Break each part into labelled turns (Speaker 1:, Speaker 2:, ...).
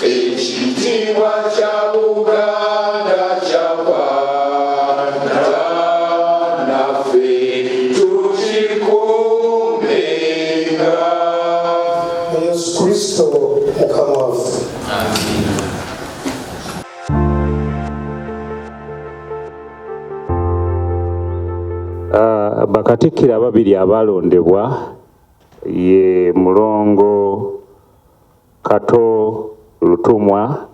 Speaker 1: ekitiibwa kya Buganda kyapanda naffe tukikuumenga. Yesu Kristo Mukama waffe.
Speaker 2: Bakatikkiro ababiri abalondebwa ye Mulongo Kato Lutumwa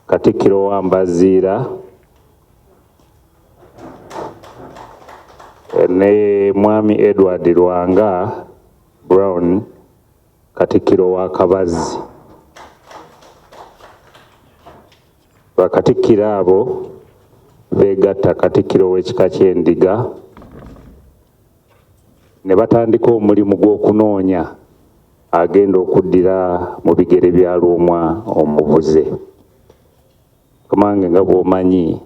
Speaker 2: Katikkiro wa Mbaziira ne Mwami Edward Lwanga Brown Katikkiro wa Kabazi. Bakatikkiro abo beegatta Katikkiro w'ekika ky'Endiga ne batandika omulimu gw'okunoonya agenda okuddira mu bigere bya Lwomwa omubuze. Kamange nga bw'omanyi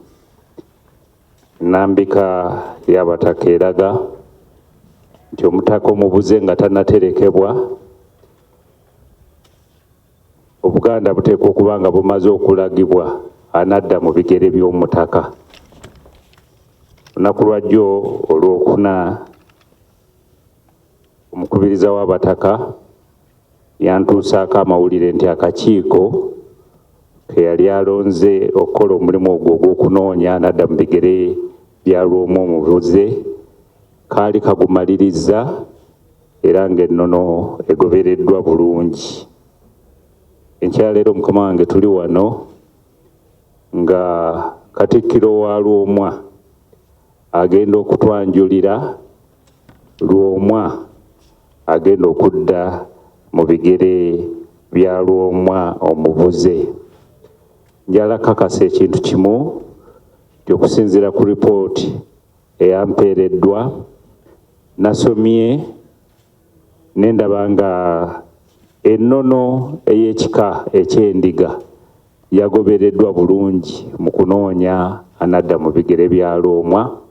Speaker 2: nnambika y'Abataka eraga nti omutaka omubuze nga tannaterekebwa, Obuganda buteekwa okuba nga bumaze okulagibwa anadda mu bigere by'omutaka. Olunaku lwajjo olwokuna omukubiriza w'Abataka yantuusaako amawulire nti akakiiko ke yali alonze okukola omulimu ogwo ogw'okunoonya nadda mu bigere bya Lwomwa omubuze kaali kagumaliriza era ng'ennono egobereddwa bulungi. Enkyaleero Mukama wange tuli wano nga Katikkiro wa Lwomwa agenda okutwanjulira, Lwomwa agenda okudda mu bigere bya Lwomwa omubuze. Njala kakasa ekintu kimu nti okusinziira ku ripooti eyampeereddwa nasomye nendaba nga ennono ey'ekika eky'Endiga yagobereddwa bulungi mu kunoonya anadda mu bigere bya Lwomwa.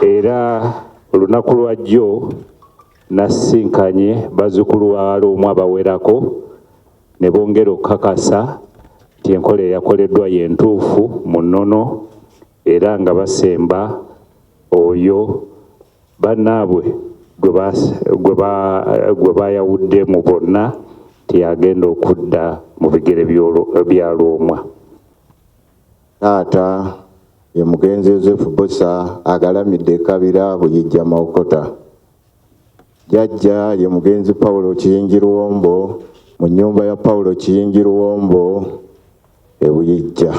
Speaker 2: Era olunaku lwajjo nasisinkanye bazzukulu ba Lwomwa abawerako ne bongera okukakasa nti enkola eyakoleddwa y'entuufu mu nnono era nga basemba oyo bannaabwe gwe bayawuddemu bonna tiyagenda okudda mu bigere bya Lwomwa.
Speaker 3: Taata ye mugenzi Yozefu Bosa agalamidde Kabira Buyijja Mawokota. Jjajja ye mugenzi Paulo Kiyingi Luwombo mu nnyumba ya Paulo Kiyingi Luwombo e Buyijja.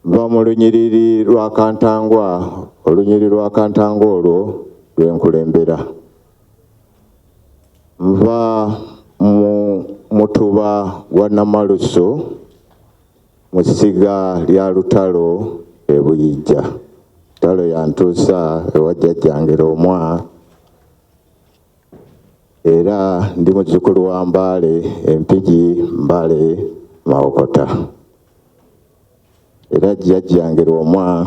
Speaker 3: Nva mu lunyiriri lwa Kantangwa, olunyiriri lwa Kantangwa olwo lwenkulembera. Nva mu mutuba gwa Namalusu mu ssiga lya Lutalo e Buyijja. Lutalo yantuusa ewa jjajjange Lwomwa era ndi muzzukulu wa Mbale Empigi Mbale Mawokota. Era jjajjange Lwomwa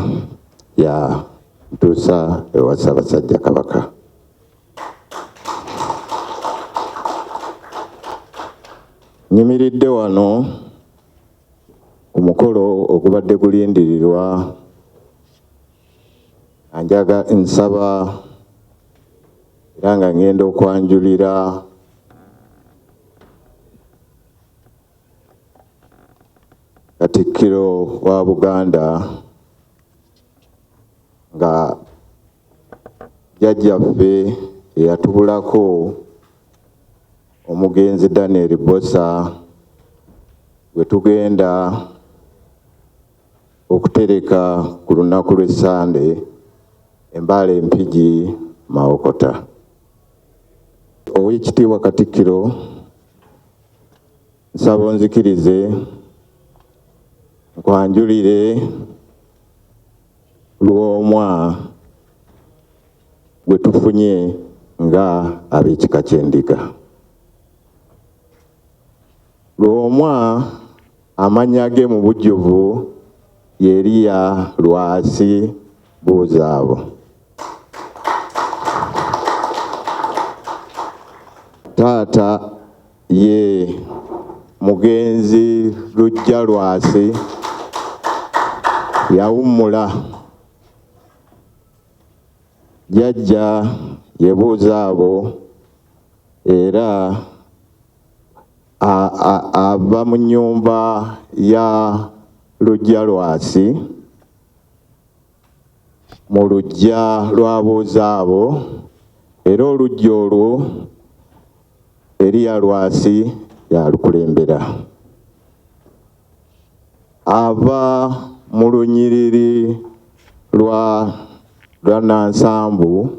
Speaker 3: yantuusa ewa Ssaabasajja Kabaka. Nyimiridde wano ku mukolo ogubadde gulindirirwa anjaga nsaba era nga ngenda okwanjulira Katikkiro wa Buganda nga jjajjaffe eyatubulako omugenzi Daniel Bosa gwe tugenda okutereka ku lunaku lw'Essande Embale Empigi Mawokota. Oweekitiibwa Katikkiro, nsaba onzikirize nkwanjulire Lwomwa gwe tufunye nga ab'ekika ky'Endiga. Lwomwa amannya ge mu bujjuvu ye Eria Lwasi Buzaabo. taata ye mugenzi Lujja Lwasi yawummula. Jjajja ye Buzaabo era ava mu nnyumba ya Lujja Lwasi mu luggya lwa Buzaabo, era oluggya olwo Eria Lwasi yalukulembera. Ava mu lunyiriri lwa Nansambu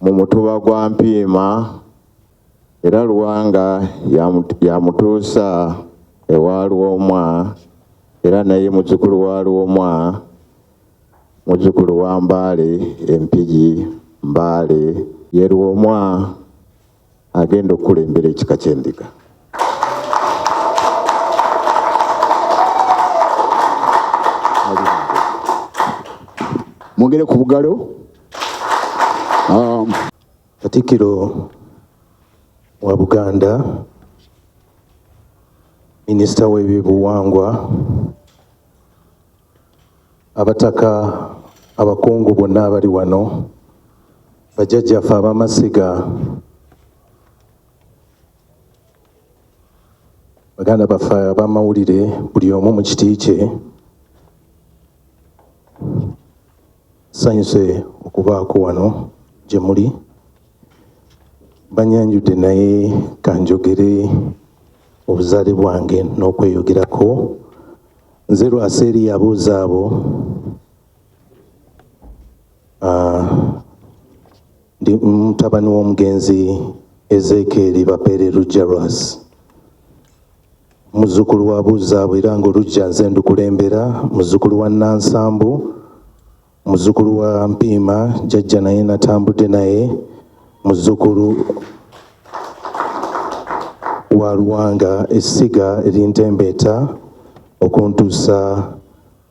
Speaker 3: mu mutuba gwa Mpiima, era Luwanga yamutuusa ewa Lwomwa, era naye muzzukulu wa Lwomwa, muzzukulu wa Mbaale Empigi Mbaale, ye Lwomwa agenda okukulembera ekika ky'Endiga.
Speaker 4: Mwongere ku bugalo.
Speaker 5: Katikkiro wa Buganda, Minisita w'ebyobuwangwa, abataka abakungu bonna abali wano, bajjajjaffe ab'amasiga, baganda baffe ab'amawulire, buli omu mu kiti kye, sanyuse okubaako wano gye muli. Banyanjudde naye kanjogere obuzaale bwange n'okweyogerako. Nze Lwasi Eria Buzaabo, ndi mutabani w'omugenzi Ezekiel Bapeere Lujja Lwasi, muzzukulu wa Buzaabo era ng'olujja nze ndukulembera, muzzukulu wa Nansambu, muzzukulu wa Mpiima, jjajja naye natambudde naye, muzzukulu wa Luwanga, essiga erintembeeta okuntuusa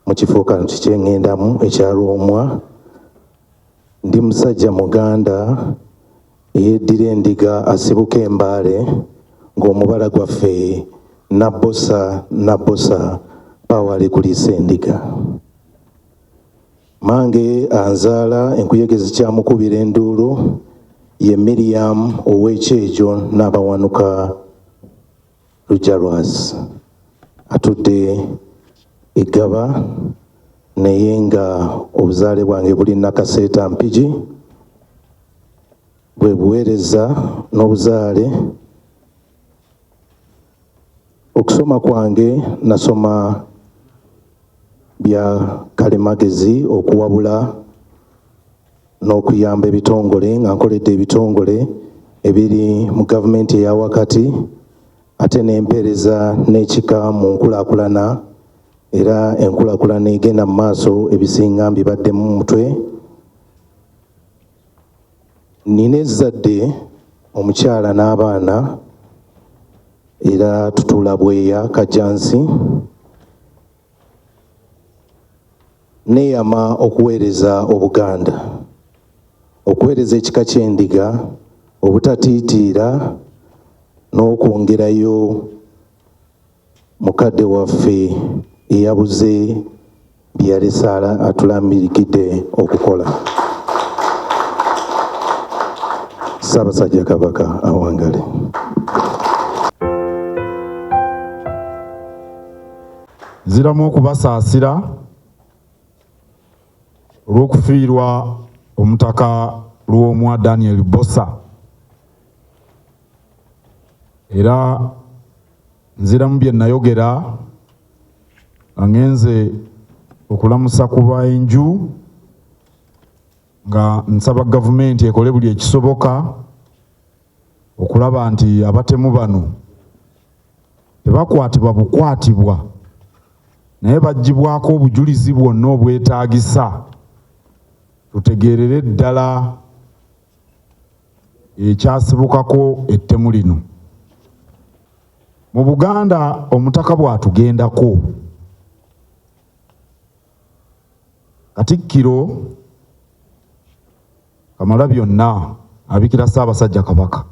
Speaker 5: mu kifo kano kyeŋŋendamu ekya Lwomwa. Ndi musajja Muganda eyeddira endiga asibuka Embaale, ng'omubala gwaffe nabbosa paawa alikuliisa endiga. Mange anzaala enkuyegezi kyamukubira enduulu ye Miriam ow'ekyejo n'abawanuka Lujja Lwasi. Atudde Igaba naye nga obuzaale bwange buli Nakaseeta Mpigi, bwe buweereza n'obuzaale. Okusoma kwange nasoma bya kalimagezi, okuwabula n'okuyamba ebitongole, nga nkoledde ebitongole ebiri mu gavumenti eya wakati, ate n'empeereza n'ekika mu nkulaakulana, era enkulaakulana egenda mu maaso ebisinga mbibadde mu mutwe. Nina ezzadde omukyala n'abaana, era tutuula Bweya Kajjansi. Neeyama okuweereza Obuganda, okuweereza ekika ky'Endiga, obutatiitiira n'okwongerayo mukadde waffe eyabuze bye yalese atulambirikidde okukola. Ssaabasajja Kabaka awangale.
Speaker 6: Nziramu okubasaasira olw'okufiirwa Omutaka Lwomwa Daniel Bosa, era nziramu bye nayogera nga ngenze okulamusa ku bayenju, nga nsaba gavumenti ekole buli ekisoboka okulaba nti abatemu bano tebakwatibwa bukwatibwa, naye baggyibwako obujulizi bwonna obwetaagisa, tutegeerere ddala ekyasibukako ettemu lino. Mu Buganda omutaka bw'atugendako, Katikkiro Kamalabyonna abikira Ssaabasajja Kabaka.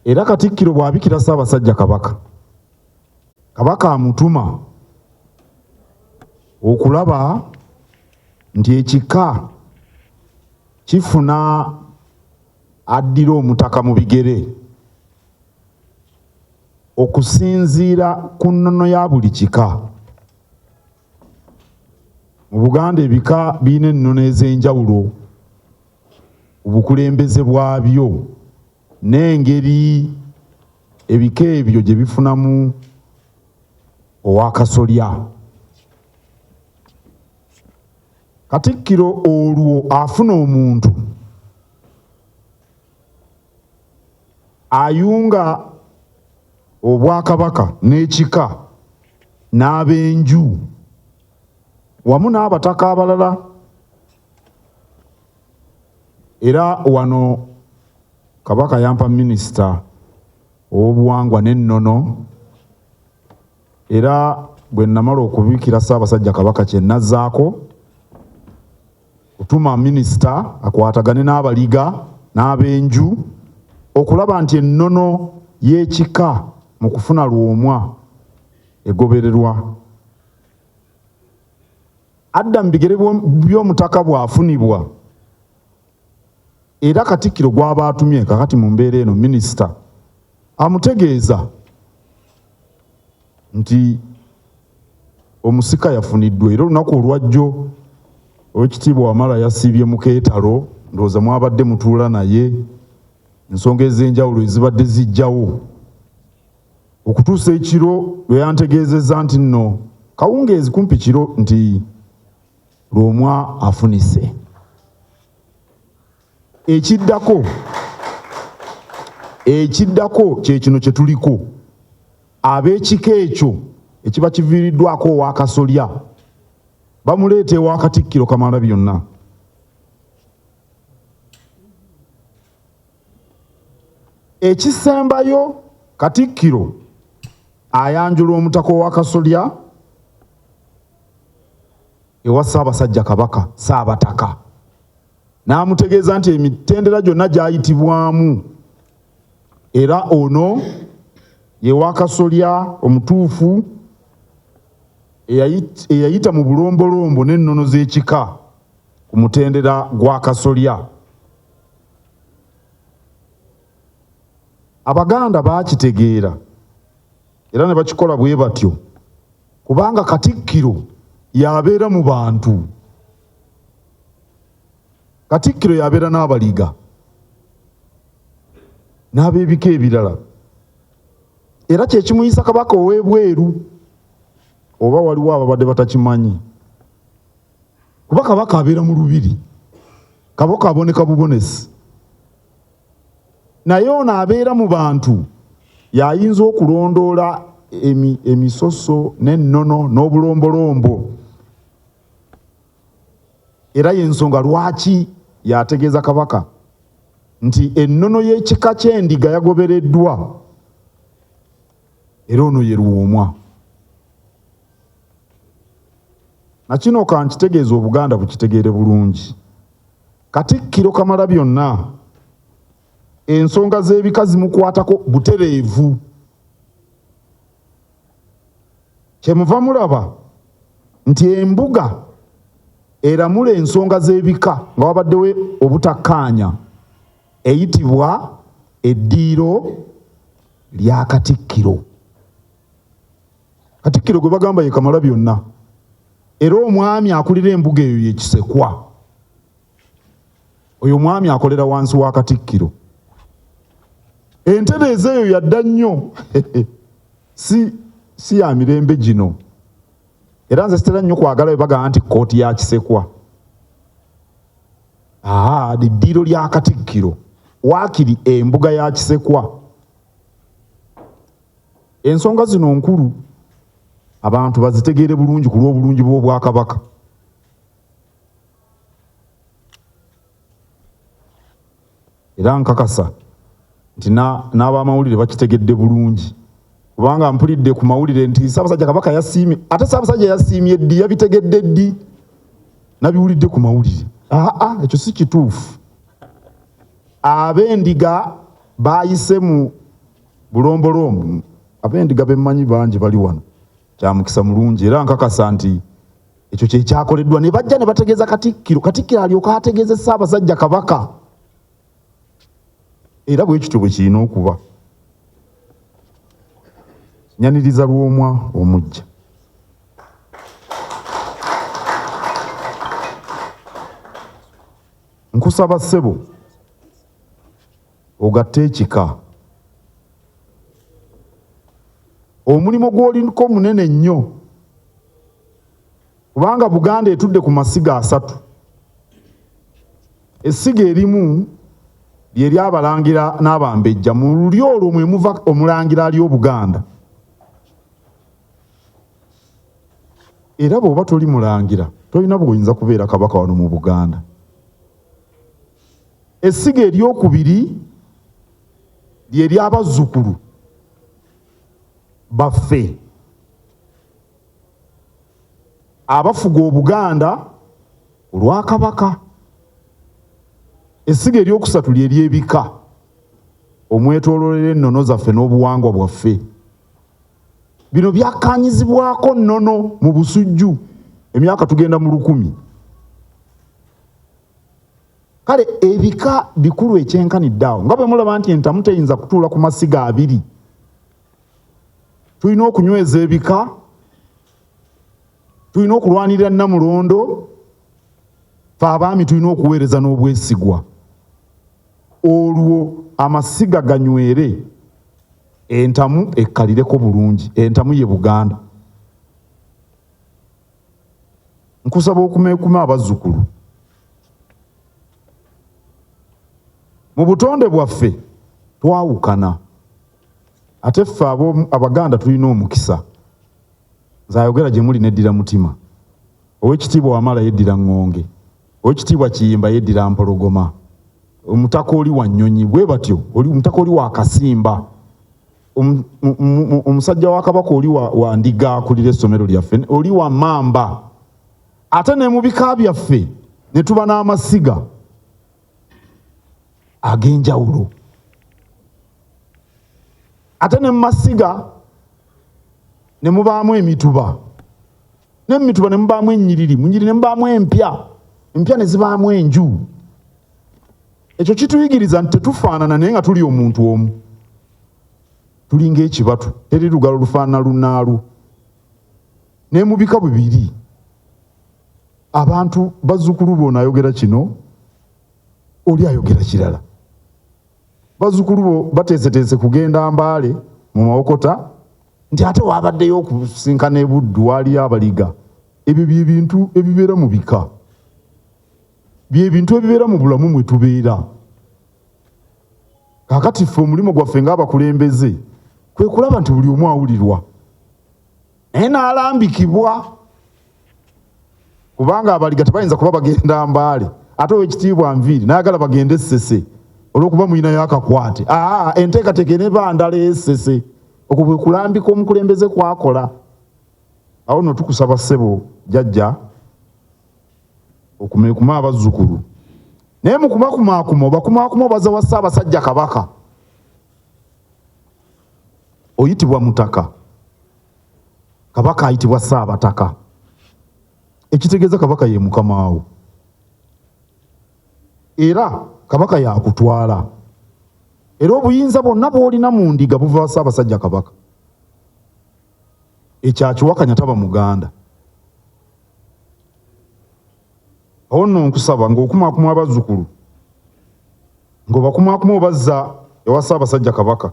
Speaker 6: Era Katikkiro bw'abikira Ssaabasajja Kabaka, Kabaka amutuma okulaba nti ekika kifuna addira omutaka mu bigere okusinziira ku nnono ya buli kika. Mu Buganda ebika birina ennono ez'enjawulo, obukulembeze bwabyo n'engeri ebika ebyo gye bifunamu owakasolya. Katikkiro olwo afuna omuntu ayunga obwakabaka n'ekika n'ab'enju wamu n'abataka abalala. Era wano Kabaka yampa minisita ow'obuwangwa n'ennono, era bwe namala okubikira Ssaabasajja Kabaka kye nazzaako kutuma minisita akwatagane n'abaliga n'ab'enju okulaba nti ennono y'ekika mu kufuna Lwomwa egobererwa. Adda mu bigere by'omutaka bw'afunibwa, era Katikkiro gw'aba atumye kakati mu mbeera eno minisita amutegeeza nti omusika yafuniddwa. Era olunaku olwajjo Oweekitiibwa Wamala yasiibye mu keetalo, ndowooza mwabadde mutuula naye, ensonga ez'enjawulo ezibadde zijjawo okutuusa ekiro lwe yantegeezezza nti nno kawungeezi kumpi kiro nti Lwomwa afunise. Ekiddako kye kino kye tuliko. Ab'ekika ekyo ekiba kiviiriddwako owakasolya bamuleeta ewa Katikkiro Kamalabyonna. Ekisembayo, Katikkiro ayanjula omutaka owakasolya ewa Ssaabasajja Kabaka Ssaabataka, n'amutegeeza nti emitendera gyonna gy'ayitibwamu era ono ye wakasolya omutuufu eyayita mu bulombolombo n'ennono z'ekika ku mutendera gwa kasolya. Abaganda baakitegeera era ne bakikola bwe batyo, kubanga Katikkiro yabeera mu bantu. Katikkiro yabeera n'abaliga n'ab'ebika ebirala, era kye kimuyisa Kabaka ow'ebweru, oba waliwo ababadde batakimanyi, kuba Kabaka abeera mu lubiri, Kabaka aboneka bubonesi. Naye ono abeera mu bantu, y'ayinza okulondoola emisoso n'ennono n'obulombolombo. Era y'ensonga lwaki yategeeza Kabaka nti ennono y'ekika ky'endiga yagobereddwa, era ono ye Lwomwa. Nakino kankitegeeza Obuganda bukitegeere bulungi. Katikkiro Kamalabyonna ensonga z'ebika zimukwatako butereevu. Kyemuva mulaba nti embuga eramula ensonga z'ebika nga wabaddewo obutakkaanya eyitibwa eddiiro lya Katikkiro. Katikkiro gwe bagamba ye Kamalabyonna, era omwami akulira embuga eyo ye Kisekwa. Oyo omwami akolera wansi wa Katikkiro. Entereeza eyo yadda nnyo si ya mirembe gino, era nze sitera nnyo kwagala bagamba nti kkooti ya Kisekwa. Eddiiro lya Katikkiro waakiri embuga ya Kisekwa. Ensonga zino nkulu, abantu bazitegeere bulungi ku lw'obulungi bw'Obwakabaka. Era nkakasa nti n'abamawulire bakitegedde bulungi, kubanga mpulidde ku mawulire nti Ssaabasajja Kabaka yasiimye. Ate Ssaabasajja yasiimye ddi, yabitegedde ddi? Nabiwulidde ku mawulire. ekyo si kituufu. Ab'endiga baayise mu bulombolombo, ab'endiga bemmanyi bangi bali wano, kya mukisa mulungi era nkakasa nti ekyo kye kyakoleddwa. Ne bajja ne bategeeza Katikkiro, Katikkiro alyoka ategeeze Ssaabasajja Kabaka, era bwe kityo bwe kirina okuba. Nyaniriza Lwomwa omuggya. Nkusaba ssebo ogatte ekika. Omulimo gw'oliko munene nnyo, kubanga Buganda etudde ku masiga 3. Essiga erimu lye ly'abalangira n'abambejja. Mu lulyo olwo mwe muva omulangira ali Obuganda. Era bw'oba toli mulangira tolina bw'oyinza kubeera kabaka wano mu Buganda. Essiga eryokubiri lye ly'abazzukulu baffe abafuga Obuganda olwa Kabaka. Essiga eryokusatu lye ly'ebika, omwetooloolera ennono zaffe n'obuwangwa bwaffe. Bino byakkaanyizibwako nnono mu busujju emyaka tugenda mu 1000. Kale ebika bikulu ekyenkanidde awo. Nga bwe mulaba nti entamu teyinza kutuula ku masiga 2, tulina okunyweza ebika, tulina okulwanirira Namulondo, fe abaami tulina okuweereza n'obwesigwa. Olwo amasiga ganywere, entamu ekkalireko bulungi. Entamu ye Buganda. Nkusaba okumeekuma abazzukulu. Mu butonde bwaffe twawukana, ate ffe Abaganda tulina omukisa. Nzayogera gye muli neddira mutima. Ow'ekitiibwa Wamala yeddira Ngonge, ow'ekitiibwa Kiyimba yeddira Mpologoma, Omutaka oli wa Nnyonyi bwe batyo, Omutaka oli wa Kasimba, omusajja wa Kabaka oli wa Ndiga akulira essomero lyaffe, oli wa Mamba. Ate ne mu bika byaffe ne tuba n'amasiga ag'enjawulo. Ate ne mu masiga ne mubaamu emituba, ne mu mituba ne mubaamu ennyiriri, mu nnyiriri ne mubaamu empya, empya ne zibaamu enju. Ekyo kituyigiriza nti tetufaanana naye nga tuli omuntu omu. Tuli ng'ekibatu, teri lugalo lufaanana lunnaalu. Ne mu bika bibiri abantu bazzukulu bo ayogera kino, oli ayogera kirala. Bazzukulu bo bateeseteese kugenda Mbaale mu Mawokota, nti ate waabaddeyo okusinkana e Buddu waliyo abaliga. Ebyo bye bintu ebibeera mu bika, bye bintu ebibeera mu bulamu mwe tubeera. Kaakati ffe omulimo gwaffe ng'abakulembeze kwe kulaba nti buli omu awulirwa naye n'alambikibwa, kubanga abaliga tebayinza kuba bagenda Mbaale ate ow'ekitiibwa Nviiri n'ayagala bagende Ssese olw'okuba muyinayo akakwate. Enteekateeka ne bandala Ssese. Okwo kwe kulambika omukulembeze kwakola. Awo nno tukusaba ssebo jjajja okumeekuma abazzukulu. Naye mu kumakumaakuma obakumaakuma obaza wa Ssaabasajja Kabaka, oyitibwa mutaka, Kabaka ayitibwa Ssaabataka. Ekitegeeza Kabaka ye mukama wo, era Kabaka yakutwala, era obuyinza bwonna bw'olina mu ndiga buva Ssaabasajja Kabaka. Ekyakiwakanya taba Muganda. Awo nno nkusaba ng'okumaakuma abazzukulu, ng'obakumaakuma obazza ewa Ssaabasajja Kabaka,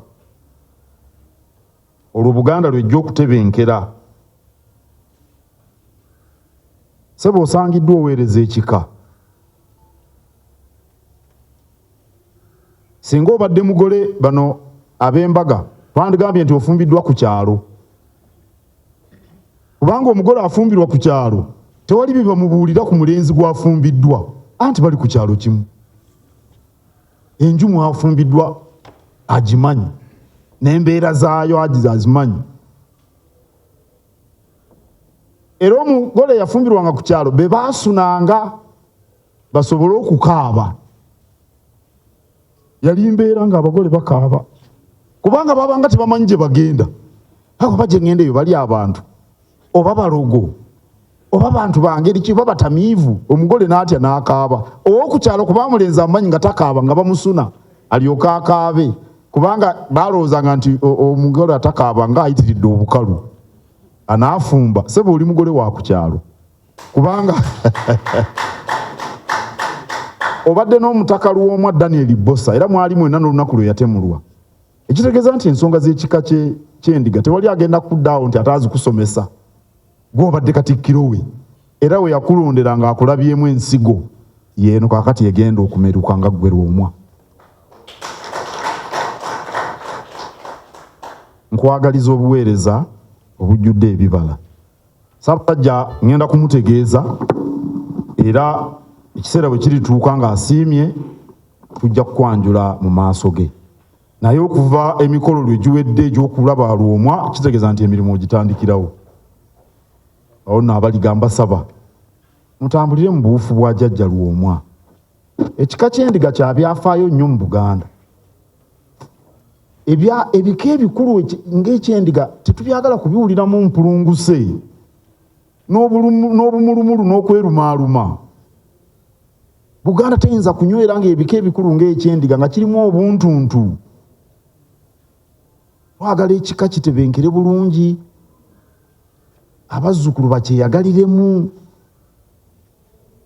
Speaker 6: olwo Buganda lwejja okutebenkera. Ssebo osangiddwa oweereza ekika. Singa obadde mugole bano ab'embaga twandigambye nti ofumbiddwa ku kyalo, kubanga omugole afumbirwa ku kyalo tewali bye bamubuulira ku mulenzi gw'afumbiddwa, anti bali ku kyalo kimu. Enju mwafumbiddwa agimanyi, n'embeera zaayo azimanyi. Era omugole yafumbirwanga ku kyalo be baasunanga basobole okukaaba. Yali mbeera nga abagole bakaaba kubanga babanga tebamanyi gye bagenda. Ako bajje ngende eyo bali abantu oba balogo oba bantu bangeri ki baba tamiivu. Omugole n'atya n'akaaba. Ow'okukyalo kuba mulenzi amanyi nga takaaba nga bamusuna alyoka akaabe kubanga balowoozanga nti omugole atakaaba nga ayitiridde obukalu anaafumba. Sebe oli mugole wa ku kyalo kubanga obadde n'omutaka Lwomwa Daniel Bossa era mwali mwena n'olunaku lwe yatemulwa. Ekitegeeza nti ensonga z'ekika ky'endiga tewali agenda kuddaawo nti ataazi kusomesa gw'obadde katikkiro we era we yakulondera ng'akulabyemu ensigo yeeno kaakati egenda okumeruka nga ggwe Lwomwa. Nkwagaliza obuweereza obujjudde ebibala. Ssaabasajja ngenda kumutegeeza era ekiseera bwe kirituuka ng'asiimye tujja kukwanjula mu maaso ge. Naye okuva emikolo lwe giwedde egy'okulaba Lwomwa kitegeeza nti emirimu ogitandikirawo. Awo nno abaligamba saba mutambulire mu buufu bwa jjajja Lwomwa. Ekika ky'endiga kya byafaayo nnyo mu Buganda. Ebika ebikulu ng'ekyendiga tetubyagala kubiwuliramu mpulunguse n'obumulumulu n'okwerumaaluma. Buganda teyinza kunywera ng'ebika ebikulu ng'ekyendiga nga kirimu obuntuntu. Twagala ekika kitebenkere bulungi, abazzukulu bakyeyagaliremu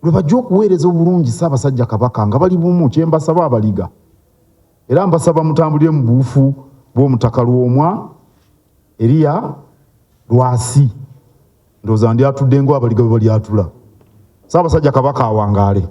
Speaker 6: lwe bajja okuweereza obulungi Ssaabasajja Kabaka nga bali bumu. Kye mbasaba abaliga era mbasaba mutambulire mu buufu bw'omutaka Lwomwa Eria Lwasi. Ndowooza ndi atudde ng'abaliga bwe bali atula. Ssaabasajja Kabaka awangaale.